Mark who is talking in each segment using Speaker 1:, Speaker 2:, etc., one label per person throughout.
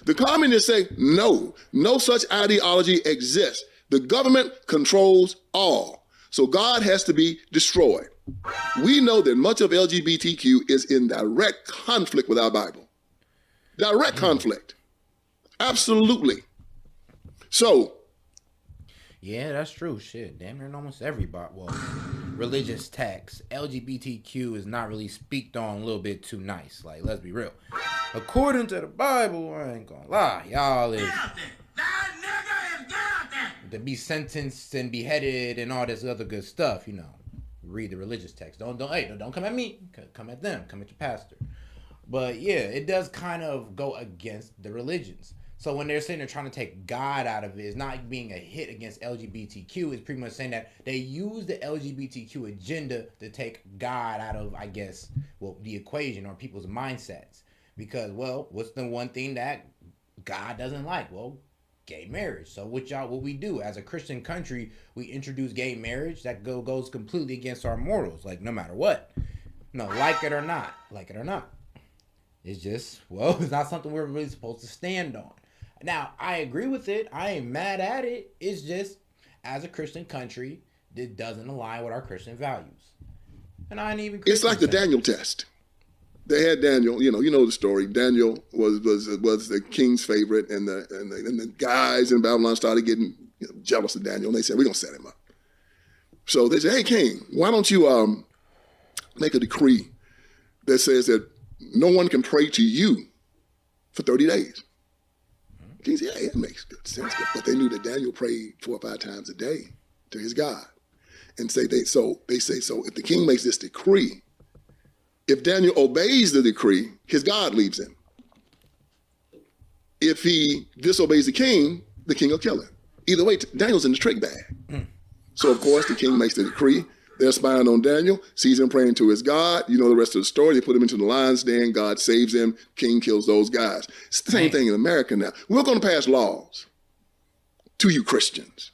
Speaker 1: The communists say, no such ideology exists. The government controls all. So God has to be destroyed. We know that much of LGBTQ is in direct conflict with our Bible. Direct conflict. Absolutely. So.
Speaker 2: Yeah, that's true. Shit, damn near almost everybody. Well, religious texts, LGBTQ is not really speaked on a little bit too nice. Like, let's be real. According to the Bible, I ain't gonna lie, y'all is to be sentenced and beheaded and all this other good stuff. You know, read the religious text. Don't come at me. Come at them. Come at your pastor. But yeah, it does kind of go against the religions. So when they're saying they're trying to take God out of it, it's not being a hit against LGBTQ. It's pretty much saying that they use the LGBTQ agenda to take God out of, I guess, well, the equation or people's mindsets. Because, well, what's the one thing that God doesn't like? Well, gay marriage. So what we do as a Christian country, we introduce gay marriage that goes completely against our morals. Like, no matter what. No, like it or not. It's just, well, it's not something we're really supposed to stand on. Now, I agree with it. I ain't mad at it. It's just, as a Christian country, it doesn't align with our Christian values. And I ain't even Christian.
Speaker 1: It's like the Daniel test. They had Daniel, you know the story. Daniel was the king's favorite, and the guys in Babylon started getting jealous of Daniel, and they said, we're going to set him up. So they said, hey, king, why don't you make a decree that says that no one can pray to you for 30 days. King said, yeah, it makes good sense. But they knew that Daniel prayed 4 or 5 times a day to his God. And they say, so if the king makes this decree, if Daniel obeys the decree, his God leaves him. If he disobeys the king will kill him. Either way, Daniel's in the trick bag. So, of course, the king makes the decree. They're spying on Daniel, sees him praying to his God. You know the rest of the story. They put him into the lion's den. God saves him. King kills those guys. It's the same thing in America now. We're going to pass laws to you Christians.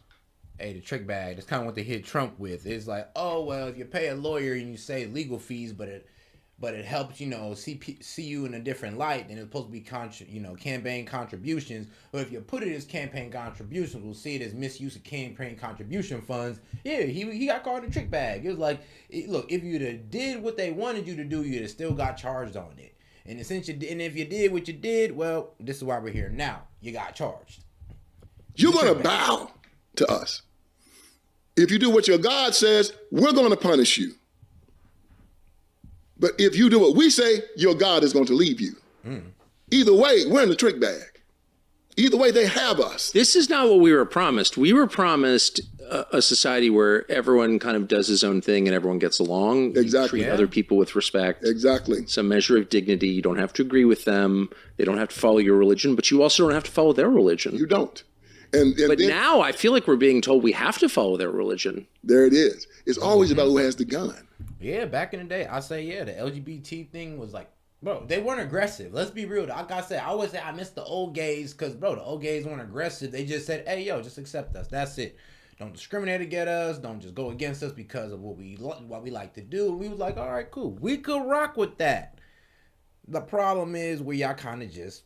Speaker 2: Hey, the trick bag, that's kind of what they hit Trump with. It's like, oh, well, if you pay a lawyer and you say legal fees, but it helps, see you in a different light, then it's supposed to be campaign contributions. Or if you put it as campaign contributions, we'll see it as misuse of campaign contribution funds. Yeah, he got caught in a trick bag. It was like, look, if you'd have did what they wanted you to do, you'd have still got charged on it. And if you did what you did, well, this is why we're here now. You got charged.
Speaker 1: You're going to bow to us. If you do what your God says, we're going to punish you. But if you do what we say, your God is going to leave you. Either way, we're in the trick bag. Either way, they have us.
Speaker 3: This is not what we were promised. We were promised a society where everyone kind of does his own thing and everyone gets along.
Speaker 1: Exactly.
Speaker 3: You treat other people with respect.
Speaker 1: Exactly.
Speaker 3: Some measure of dignity. You don't have to agree with them. They don't have to follow your religion, but you also don't have to follow their religion.
Speaker 1: You don't.
Speaker 3: But then, now I feel like we're being told we have to follow their religion.
Speaker 1: There it is. It's always about who has the gun.
Speaker 2: Yeah, back in the day, I say, yeah, the LGBT thing was like, bro, they weren't aggressive. Let's be real. Like I said, I always say I miss the old gays because, bro, the old gays weren't aggressive. They just said, hey, yo, just accept us. That's it. Don't discriminate against us. Don't just go against us because of what we like to do. We was like, all right, cool. We could rock with that. The problem is where y'all kind of just,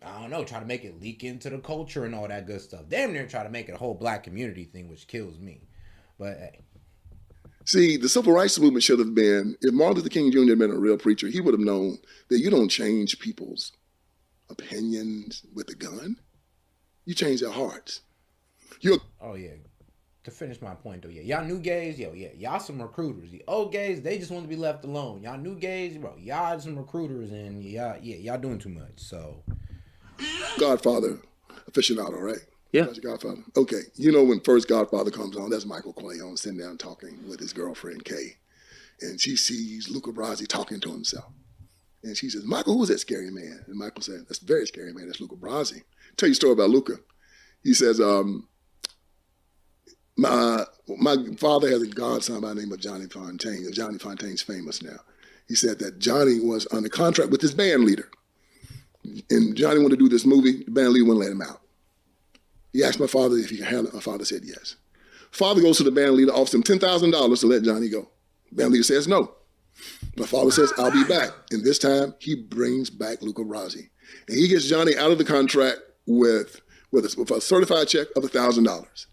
Speaker 2: I don't know, try to make it leak into the culture and all that good stuff. Damn near try to make it a whole black community thing, which kills me. But hey.
Speaker 1: See, the civil rights movement should have been, if Martin Luther King Jr. had been a real preacher, he would have known that you don't change people's opinions with a gun. You change their hearts.
Speaker 2: Oh, yeah. To finish my point, though, yeah. Y'all new gays, y'all some recruiters. The old gays, they just want to be left alone. Y'all new gays, bro, y'all some recruiters, and y'all doing too much, so.
Speaker 1: Godfather aficionado, right?
Speaker 3: Yeah.
Speaker 1: That's your Godfather. Okay. You know when first Godfather comes on, that's Michael Corleone sitting down talking with his girlfriend, Kay. And she sees Luca Brasi talking to himself. And she says, Michael, who's that scary man? And Michael said, that's a very scary man. That's Luca Brasi. Tell you a story about Luca. He says, my father has a godson by the name of Johnny Fontaine. Johnny Fontaine's famous now. He said that Johnny was under contract with his band leader. And Johnny wanted to do this movie. The band leader wouldn't let him out. He asked my father if he could handle it. My father said yes. Father goes to the band leader, offers him $10,000 to let Johnny go. Band leader says no. My father says, I'll be back. And this time, he brings back Luca Brasi. And he gets Johnny out of the contract with a certified check of $1,000.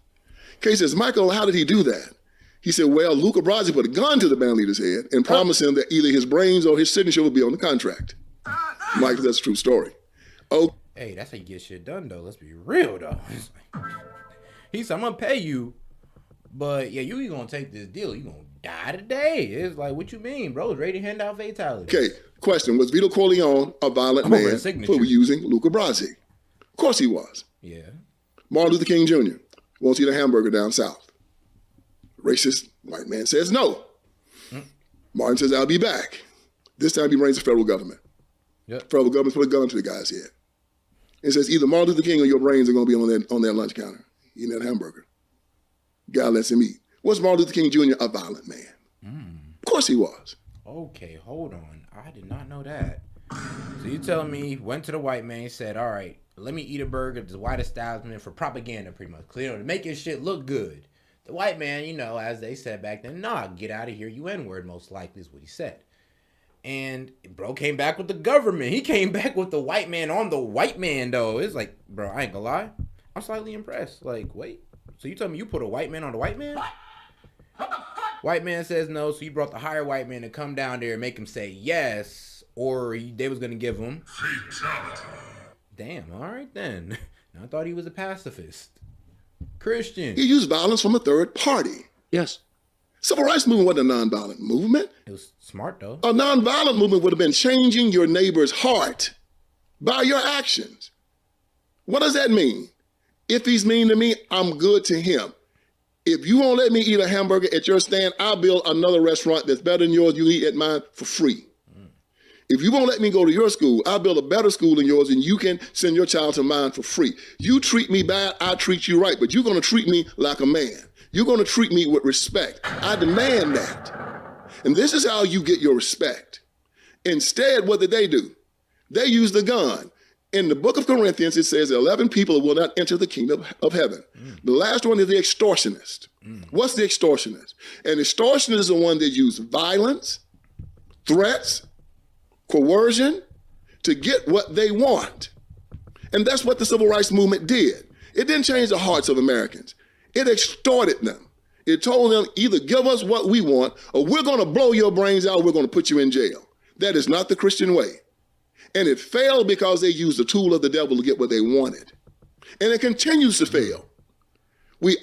Speaker 1: Kay says, Michael, how did he do that? He said, well, Luca Brasi put a gun to the band leader's head and promised him that either his brains or his signature would be on the contract. Michael, that's a true story. Oh,
Speaker 2: Hey, that's how you get shit done, though. Let's be real, though. He said, I'm going to pay you, but yeah, you ain't going to take this deal. You going to die today. It's like, what you mean, bro? It's ready to hand out fatality.
Speaker 1: okay, question. Was Vito Corleone a violent man for using Luca Brasi? Of course he was.
Speaker 2: Yeah.
Speaker 1: Martin Luther King Jr. wants to eat a hamburger down south. Racist white man says no. Martin says, I'll be back. This time he brings the federal government.
Speaker 2: Yep.
Speaker 1: Federal government put a gun to the guy's head. It says either Martin Luther King or your brains are going to be on that lunch counter eating that hamburger. Guy lets him eat. Was Martin Luther King Jr. a violent man? Of course he was.
Speaker 2: Okay, hold on. I did not know that. So you telling me, went to the white man, said, all right, let me eat a burger at this white establishment for propaganda, pretty much. Clear to make your shit look good. The white man, you know, as they said back then, nah, get out of here, you N-word, most likely is what he said. And bro came back with the government. He came back with the white man on the white man, though. It's like, bro, I ain't gonna lie. I'm slightly impressed. Like, wait. So you tell me you put a white man on the white man? White man says no, so you brought the higher white man to come down there and make him say yes, or they was gonna give him fatality. Damn, all right then. I thought he was a pacifist. Christian.
Speaker 1: He used violence from a third party.
Speaker 3: Yes.
Speaker 1: Civil rights movement wasn't a nonviolent movement.
Speaker 2: It was smart, though.
Speaker 1: A nonviolent movement would have been changing your neighbor's heart by your actions. What does that mean? If he's mean to me, I'm good to him. If you won't let me eat a hamburger at your stand, I'll build another restaurant that's better than yours. You eat at mine for free. If you won't let me go to your school, I'll build a better school than yours and you can send your child to mine for free. You treat me bad, I treat you right, but you're going to treat me like a man. You're going to treat me with respect. I demand that. And this is how you get your respect. Instead, what did they do? They used the gun. In the book of Corinthians, it says 11 people will not enter the kingdom of heaven. The last one is the extortionist. What's the extortionist? An extortionist is the one that used violence, threats, coercion to get what they want. And that's what the civil rights movement did. It didn't change the hearts of Americans. It extorted them. It told them either give us what we want or we're going to blow your brains out, we're going to put you in jail. That is not the Christian way. And it failed because they used the tool of the devil to get what they wanted. And it continues to fail. We're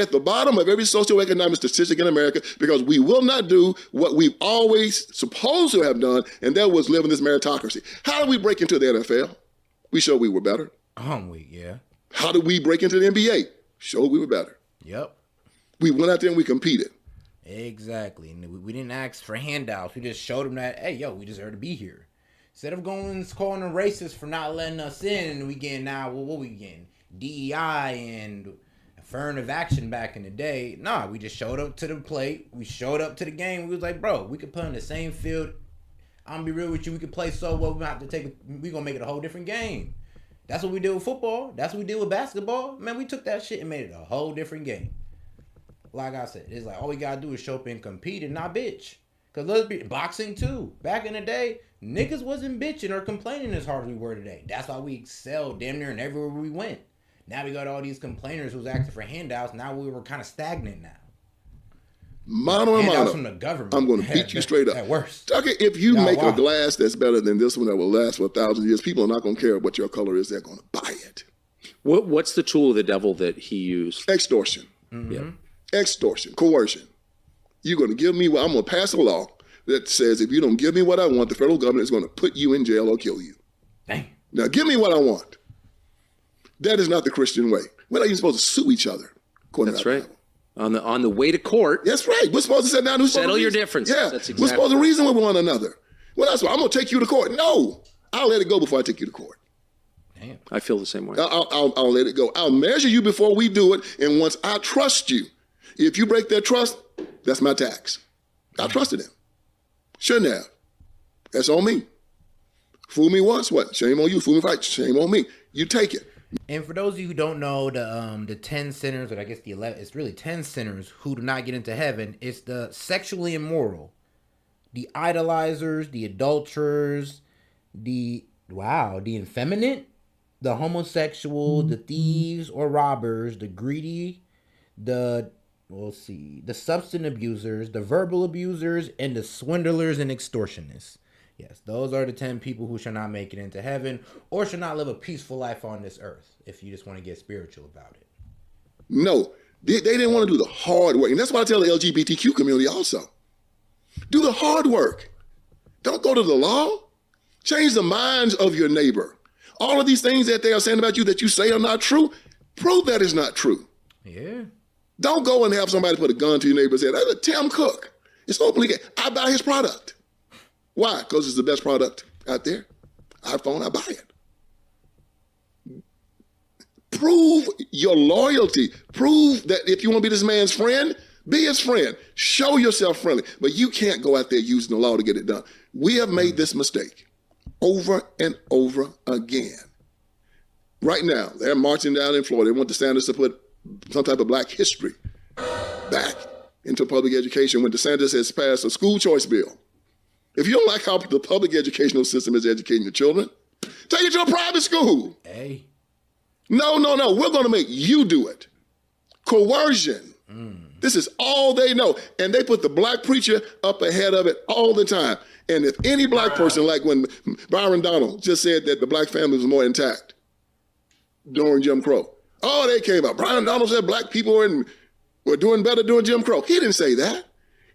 Speaker 1: at the bottom of every socioeconomic statistic in America because we will not do what we've always supposed to have done, and that was live in this meritocracy. How did we break into the NFL? We showed we were better.
Speaker 2: Yeah.
Speaker 1: How did we break into the NBA? Showed we were better.
Speaker 2: Yep.
Speaker 1: We went out there and we competed.
Speaker 2: Exactly. And we didn't ask for handouts. We just showed them that, hey, yo, we deserve to be here. Instead of calling them racist for not letting us in, we getting now, what we getting? DEI and affirmative action back in the day. Nah, we just showed up to the plate. We showed up to the game. We was like, bro, we could play on the same field. I'm gonna be real with you. We could play so well. We're gonna make it a whole different game. That's what we did with football. That's what we did with basketball. Man, we took that shit and made it a whole different game. Like I said, it's like all we gotta do is show up and compete and not bitch. Cause let's be boxing too. Back in the day, niggas wasn't bitching or complaining as hard as we were today. That's why we excelled damn near in everywhere we went. Now we got all these complainers who's asking for handouts. Now we were kind of stagnant now.
Speaker 1: Mano a mano.
Speaker 2: From the government.
Speaker 1: I'm going to beat you straight up.
Speaker 2: At worst.
Speaker 1: Okay, if you make a glass that's better than this one that will last for 1,000 years, people are not going to care what your color is. They're going to buy it.
Speaker 3: What's the tool of the devil that he used?
Speaker 1: Extortion.
Speaker 2: Mm-hmm.
Speaker 1: Yeah. Extortion. Coercion. You're going to give me what I'm going to pass a law that says if you don't give me what I want, the federal government is going to put you in jail or kill you.
Speaker 2: Dang.
Speaker 1: Now, give me what I want. That is not the Christian way. We're not even supposed to sue each other.
Speaker 3: That's right. On the way to court.
Speaker 1: That's right. We're supposed to sit down and
Speaker 3: settle your differences.
Speaker 1: Yeah.
Speaker 3: That's exactly.
Speaker 1: We're supposed to reason with one another. Well, that's why I'm going to take you to court. No, I'll let it go before I take you to court.
Speaker 2: Damn.
Speaker 3: I feel the same way.
Speaker 1: I'll let it go. I'll measure you before we do it. And once I trust you, if you break that trust, that's my tax. I trusted him. Shouldn't have. That's on me. Fool me once, what? Shame on you. Fool me twice, shame on me. You take it.
Speaker 2: And for those of you who don't know, the 10 sinners, or I guess the 11, it's really 10 sinners who do not get into heaven. It's the sexually immoral, the idolizers, the adulterers, the effeminate, the homosexual, the thieves or robbers, the greedy, the substance abusers, the verbal abusers, and the swindlers and extortionists. Yes, those are the 10 people who shall not make it into heaven or shall not live a peaceful life on this earth, if you just want to get spiritual about it.
Speaker 1: No, they didn't want to do the hard work. And that's why I tell the LGBTQ community also. Do the hard work. Don't go to the law. Change the minds of your neighbor. All of these things that they are saying about you that you say are not true, prove that it's not true.
Speaker 2: Yeah.
Speaker 1: Don't go and have somebody put a gun to your neighbor and say, that's a Tim Cook. It's openly gay. I buy his product. Why? Because it's the best product out there. iPhone, I buy it. Prove your loyalty. Prove that if you want to be this man's friend, be his friend. Show yourself friendly. But you can't go out there using the law to get it done. We have made this mistake over and over again. Right now, they're marching down in Florida. They want DeSantis to put some type of black history back into public education when DeSantis has passed a school choice bill. If you don't like how the public educational system is educating your children, take it to a private school.
Speaker 2: Hey.
Speaker 1: No. We're going to make you do it. Coercion. This is all they know. And they put the black preacher up ahead of it all the time. And if any black person, like when Byron Donald just said that the black family was more intact during Jim Crow. Oh, they came out. Byron Donald said black people were doing better during Jim Crow. He didn't say that.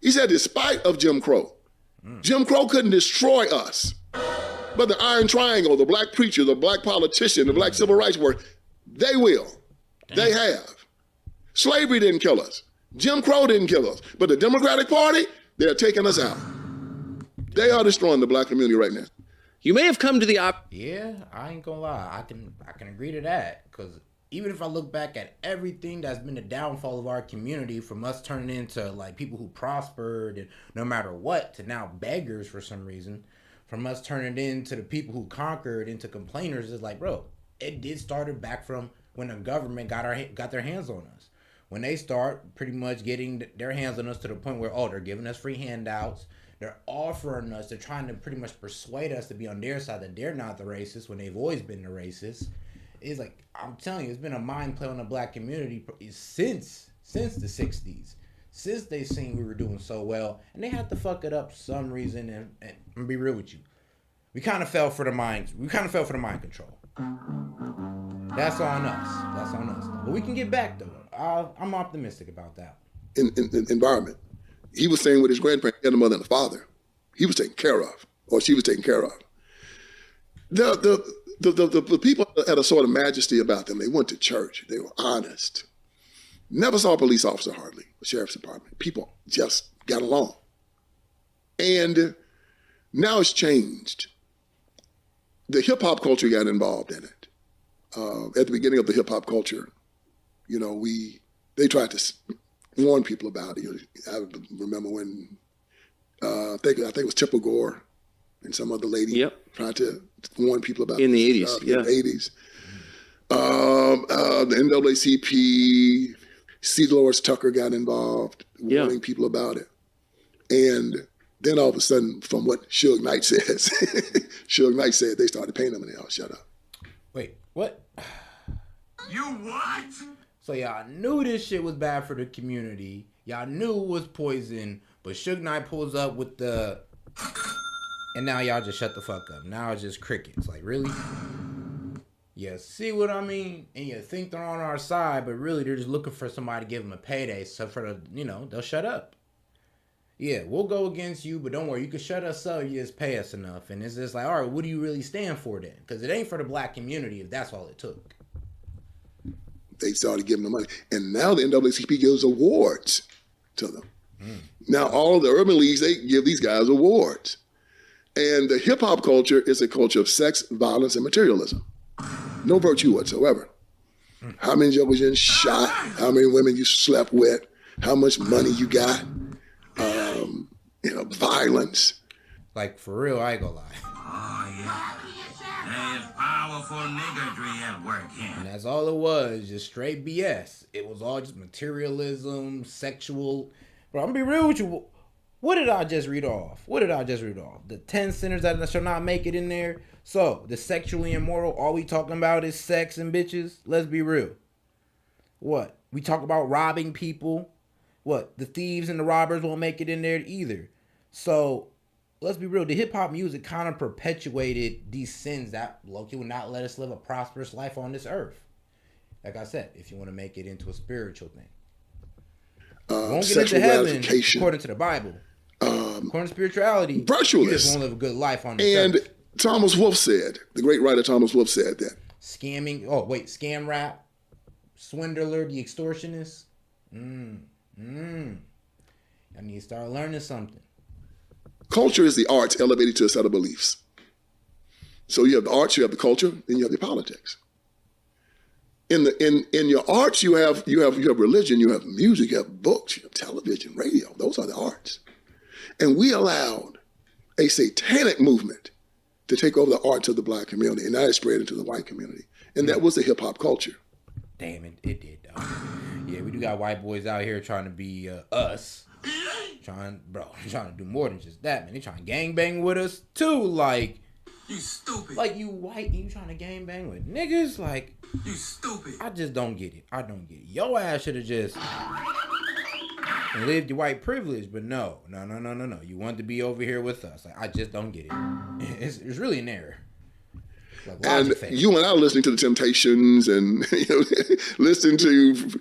Speaker 1: He said despite of Jim Crow. Jim Crow couldn't destroy us. But the Iron Triangle, the black preacher, the black politician, the black civil rights worker, they will. Damn. They have. Slavery didn't kill us. Jim Crow didn't kill us. But the Democratic Party, they're taking us out. They are destroying the black community right now.
Speaker 3: You may have come to the
Speaker 2: Yeah, I ain't gonna lie. I can agree to that. Because even if I look back at everything that's been the downfall of our community, from us turning into like people who prospered and no matter what, to now beggars for some reason, from us turning into the people who conquered into complainers, is like, bro, it did started back from when the government got their hands on us. When they start pretty much getting their hands on us to the point where, they're giving us free handouts. They're offering us, they're trying to pretty much persuade us to be on their side, that they're not the racist when they've always been the racist. It's like, I'm telling you, it's been a mind play on the black community since the 60s. Since they seen we were doing so well. And they had to fuck it up for some reason. And I'm gonna be real with you. We kind of fell for the mind control. That's on us. But we can get back though. I'm optimistic about that.
Speaker 1: In environment. He was staying with his grandparents, he had a mother and a father. He was taken care of, or she was taken care of. The people had a sort of majesty about them. They went to church. They were honest. Never saw a police officer hardly, a sheriff's department. People just got along. And now it's changed. The hip hop culture got involved in it. At the beginning of the hip hop culture, they tried to warn people about it. I remember when I think it was Tipper Gore and some other lady tried to warn people about
Speaker 3: in the 80s.
Speaker 1: In the 80s. The NAACP, C. Lawrence Tucker got involved, warning people about it. And then all of a sudden, from what Suge Knight says, Suge Knight said they started paying them and they all shut up.
Speaker 2: Wait, what?
Speaker 4: You what?
Speaker 2: So y'all knew this shit was bad for the community. Y'all knew it was poison, but Suge Knight pulls up with the... And now y'all just shut the fuck up. Now it's just crickets. Like, really? You see what I mean? And you think they're on our side, but really they're just looking for somebody to give them a payday. So they'll shut up. Yeah, we'll go against you, but don't worry. You can shut us up. You just pay us enough. And it's just like, all right, what do you really stand for then? Because it ain't for the black community if that's all it took.
Speaker 1: They started giving them money. And now the NAACP gives awards to them. Now all of the urban leagues, they give these guys awards. And the hip hop culture is a culture of sex, violence, and materialism. No virtue whatsoever. How many jokers you shot, how many women you slept with, how much money you got, violence.
Speaker 2: Like, for real, I ain't gonna lie.
Speaker 4: Oh, yeah. There's powerful niggardry at work here.
Speaker 2: And that's all it was, just straight BS. It was all just materialism, sexual. Bro, I'm gonna be real with you. What did I just read off? The 10 sinners that shall not make it in there. So, the sexually immoral, all we talking about is sex and bitches? Let's be real. What? We talk about robbing people. What? The thieves and the robbers won't make it in there either. So, let's be real. The hip-hop music kind of perpetuated these sins that Loki would not let us live a prosperous life on this earth. Like I said, if you want to make it into a spiritual thing. Won't get into heaven according to the Bible. According to spirituality,
Speaker 1: virtualist.
Speaker 2: You just won't live a good life on this earth.
Speaker 1: And Thomas Wolfe said, the great writer Thomas Wolfe said that.
Speaker 2: Scam rap, swindler, the extortionist. I need to start learning something.
Speaker 1: Culture is the arts elevated to a set of beliefs. So you have the arts, you have the culture, then you have the politics. In your arts, you have religion, you have music, you have books, you have television, radio. Those are the arts. And we allowed a satanic movement to take over the arts of the black community, and now it spread into the white community. And that was the hip hop culture.
Speaker 2: Damn it, it did though. Yeah, we do got white boys out here trying to be us. Trying to do more than just that, man. They trying to gangbang with us too, like.
Speaker 4: You stupid.
Speaker 2: Like you white, you trying to gangbang with niggas, like.
Speaker 4: You stupid.
Speaker 2: I just don't get it. Your ass should have just lived your white privilege, but no. You want to be over here with us. Like, I just don't get it. It's really an error. Like,
Speaker 1: and you and I listening to the Temptations and listening to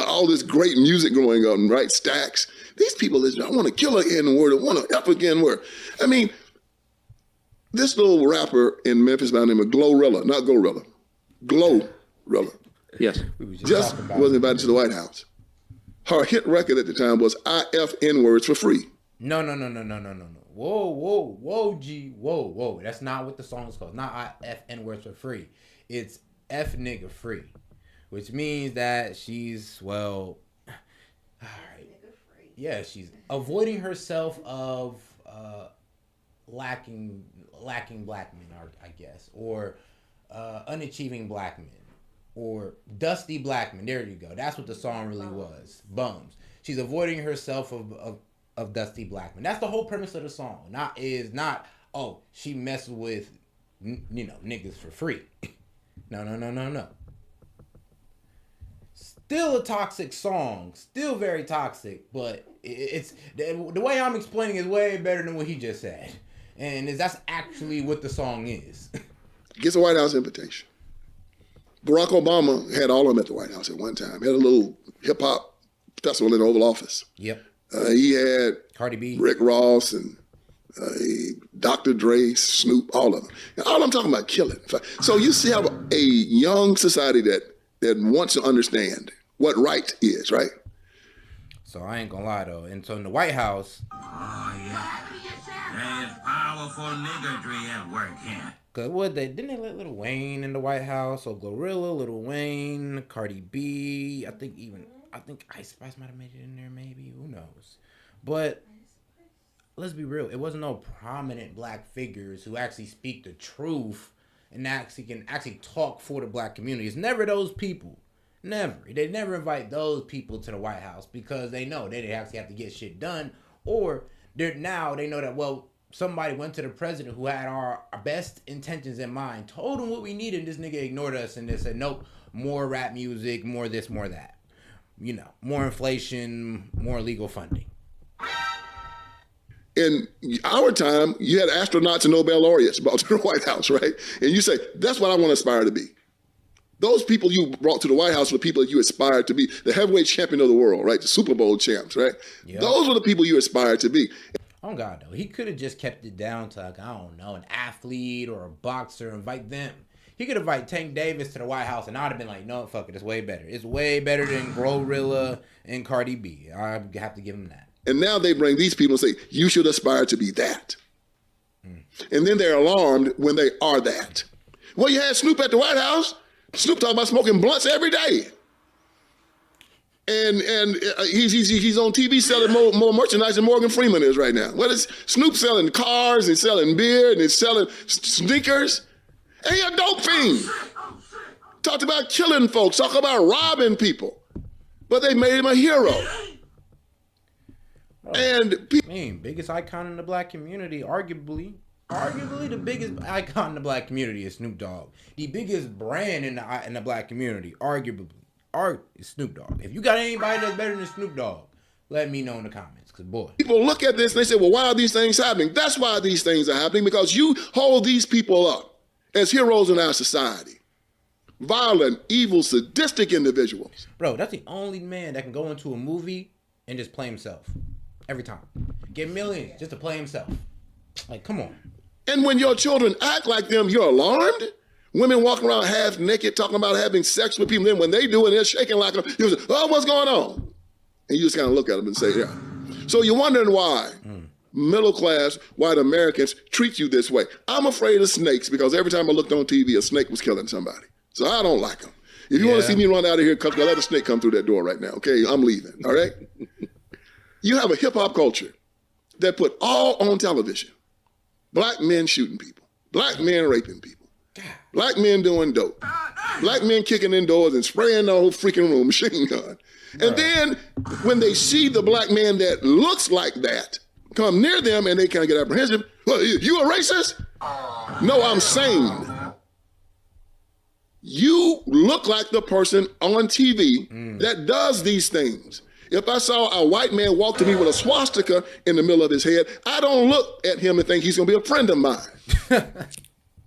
Speaker 1: all this great music going on, right? Stacks. These people listen. I want to kill an N word. I want to F again word. I mean, this little rapper in Memphis by the name of Glorilla, not Gorilla, Glorilla.
Speaker 3: Yes.
Speaker 1: Just was invited to the White House. Her hit record at the time was I F N words for free.
Speaker 2: No. Whoa, G. Whoa. That's not what the song is called. Not I F N words for free. It's F nigga free, which means that she's, well, all right. Yeah, she's avoiding herself of lacking black men, I guess, or unachieving black men, or dusty black men. There you go. That's what the song really was. Bums. She's avoiding herself of dusty black men. That's the whole premise of the song. Not she messes with niggas for free. No. Still a toxic song, still very toxic, but it's the way I'm explaining is way better than what he just said, and that's actually what the song is.
Speaker 1: Gets a White House invitation. Barack Obama had all of them at the White House at one time. He had a little hip hop festival in the Oval Office.
Speaker 2: Yep.
Speaker 1: He had
Speaker 2: Cardi B,
Speaker 1: Rick Ross, and Dr. Dre, Snoop, all of them. And all I'm talking about killing. So you see how a young society that wants to understand what right is, right?
Speaker 2: So I ain't gonna lie though. And so in the White House,
Speaker 4: There's powerful niggardry at work here.
Speaker 2: cause didn't they let Lil Wayne in the White House? So Glorilla, Lil Wayne, Cardi B, I think Ice Spice might have made it in there, maybe. Who knows? But let's be real. It wasn't no prominent black figures who actually speak the truth and can talk for the black community. It's never those people. Never. They never invite those people to the White House because they know they actually have to get shit done, or they know that, well, somebody went to the president who had our best intentions in mind, told him what we needed, and this nigga ignored us and they said, nope, more rap music, more this, more that. More inflation, more legal funding.
Speaker 1: In our time, you had astronauts and Nobel laureates brought to the White House, right? And you say, that's what I want to aspire to be. Those people you brought to the White House were the people that you aspired to be. The heavyweight champion of the world, right? The Super Bowl champs, right? Yep. Those were the people you aspired to be.
Speaker 2: Oh, God, though. He could have just kept it down to, like, I don't know, an athlete or a boxer, invite them. He could invite Tank Davis to the White House, and I'd have been like, no, fuck it, it's way better. It's way better than Glorilla and Cardi B. I have to give him that.
Speaker 1: And now they bring these people and say, you should aspire to be that. And then they're alarmed when they are that. Well, you had Snoop at the White House. Snoop talking about smoking blunts every day. And he's on TV selling more merchandise than Morgan Freeman is right now. What is Snoop selling? Cars, and selling beer, and he's selling sneakers. And he a dope fiend. Talked about killing folks, talk about robbing people. But they made him a hero. And
Speaker 2: biggest icon in the black community, arguably the biggest icon in the black community is Snoop Dogg. The biggest brand in the black community, arguably, is Snoop Dogg. If you got anybody that's better than Snoop Dogg, let me know in the comments, because boy.
Speaker 1: People look at this and they say, well, why are these things happening? That's why these things are happening, because you hold these people up as heroes in our society. Violent, evil, sadistic individuals.
Speaker 2: Bro, that's the only man that can go into a movie and just play himself. Every time. Get millions just to play himself. Like, come on.
Speaker 1: And when your children act like them, you're alarmed? Women walking around half naked talking about having sex with people. Then when they do it, they're shaking like them. You say, oh, what's going on? And you just kind of look at them and say, yeah. So you're wondering why middle class white Americans treat you this way. I'm afraid of snakes because every time I looked on TV, a snake was killing somebody. So I don't like them. If you want to see me run out of here, let a snake come through that door right now. Okay, I'm leaving, all right? You have a hip-hop culture that put all on television. Black men shooting people. Black men raping people. Black men doing dope. Black men kicking in doors and spraying the whole freaking room, machine gun. And then when they see the black man that looks like that come near them and they kind of get apprehensive, well, you a racist? No, I'm sane. You look like the person on TV that does these things. If I saw a white man walk to me with a swastika in the middle of his head, I don't look at him and think he's going to be a friend of mine.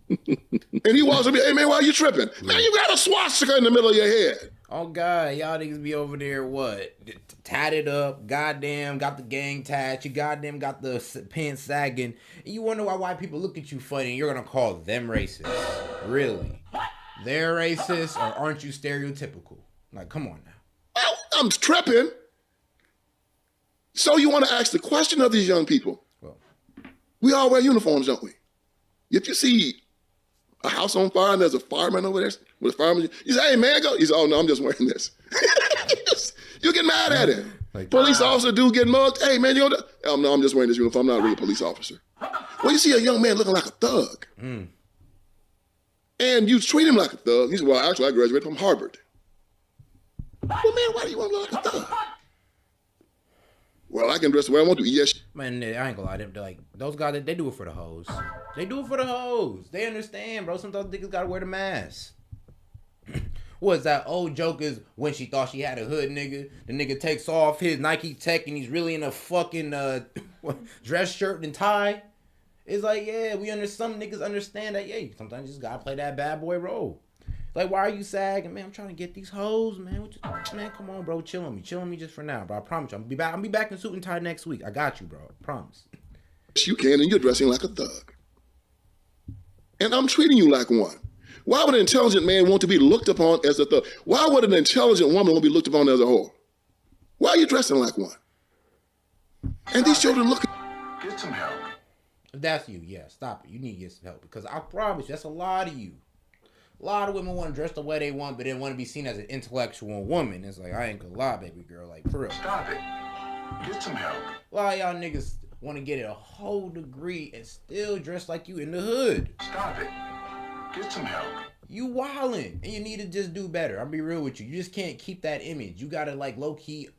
Speaker 1: And he walks up to me, hey man, why are you tripping? Man, you got a swastika in the middle of your head.
Speaker 2: Oh God, y'all niggas be over there, what? Tatted up, goddamn, got the gang tat, you goddamn got the pants sagging. And you wonder why white people look at you funny and you're going to call them racist. Really? They're racist, or aren't you stereotypical? Like, come on now.
Speaker 1: Well, I'm tripping. So you want to ask the question of these young people.
Speaker 2: Well,
Speaker 1: we all wear uniforms, don't we? If you see a house on fire and there's a fireman over there with a fireman, you say, hey man, go. He says, oh no, I'm just wearing this. You get mad at it. Like, police officer do get mugged. Hey man, you don't. Oh, no, I'm just wearing this uniform. I'm not really a police officer. Well, you see a young man looking like a thug. And you treat him like a thug. He said, well, actually, I graduated from Harvard. Well, man, why do you want to look like a thug? Well, I can dress the way I want to. Yes.
Speaker 2: Man, I ain't gonna lie. They're like, those guys, they do it for the hoes. They do it for the hoes. They understand, bro. Sometimes niggas gotta wear the mask. What's that old joke is when she thought she had a hood nigga. The nigga takes off his Nike Tech and he's really in a fucking dress shirt and tie. It's like, yeah, some niggas understand that, yeah, sometimes you just gotta play that bad boy role. Like, why are you sagging? Man, I'm trying to get these hoes, man. Man, come on, bro. Chill on me just for now, bro. I promise you. I'll be back in suit and tie next week. I got you, bro. I promise.
Speaker 1: You can, and you're dressing like a thug. And I'm treating you like one. Why would an intelligent man want to be looked upon as a thug? Why would an intelligent woman want to be looked upon as a whore? Why are you dressing like one? And these children look.
Speaker 4: Get some help.
Speaker 2: If that's you, yeah, stop it. You need to get some help, because I promise you, that's a lot of you. A lot of women want to dress the way they want, but they want to be seen as an intellectual woman. It's like, I ain't gonna lie, baby girl. Like, for real.
Speaker 4: Stop it. Get some help.
Speaker 2: A lot of y'all niggas want to get a whole degree and still dress like you in the hood.
Speaker 4: Stop it. Get some help.
Speaker 2: You wildin', and you need to just do better. I'll be real with you. You just can't keep that image. You gotta, like, low-key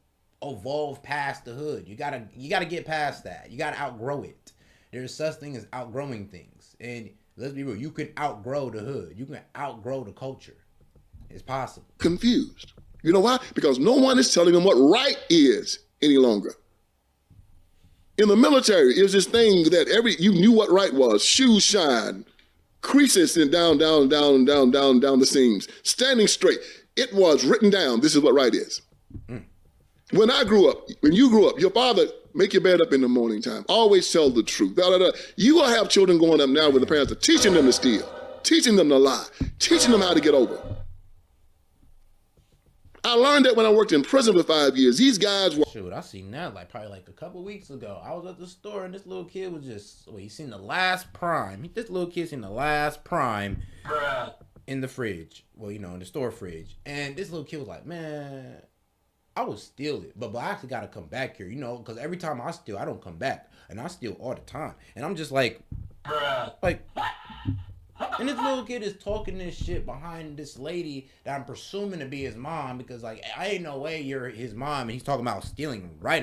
Speaker 2: evolve past the hood. You gotta get past that. You gotta outgrow it. There's such thing as outgrowing things. And let's be real, you can outgrow the hood. You can outgrow the culture. It's possible.
Speaker 1: Confused. You know why? Because no one is telling them what right is any longer. In the military, it was this thing that you knew what right was. Shoes shine, creases and down the seams, standing straight. It was written down. This is what right is. When you grew up, your father make your bed up in the morning time. Always tell the truth. You will have children going up now where the parents are teaching them to steal, teaching them to lie, teaching them how to get over. I learned that when I worked in prison for 5 years. These guys were...
Speaker 2: Shoot, I seen that probably a couple weeks ago. I was at the store and this little kid was just... he seen the last prime. This little kid seen the last prime in the fridge. Well, in the store fridge. And this little kid was like, man... I would steal it, but I actually got to come back here, because every time I steal, I don't come back, and I steal all the time, and I'm just like, and this little kid is talking this shit behind this lady that I'm presuming to be his mom, because, like, I ain't no way you're his mom, and he's talking about stealing right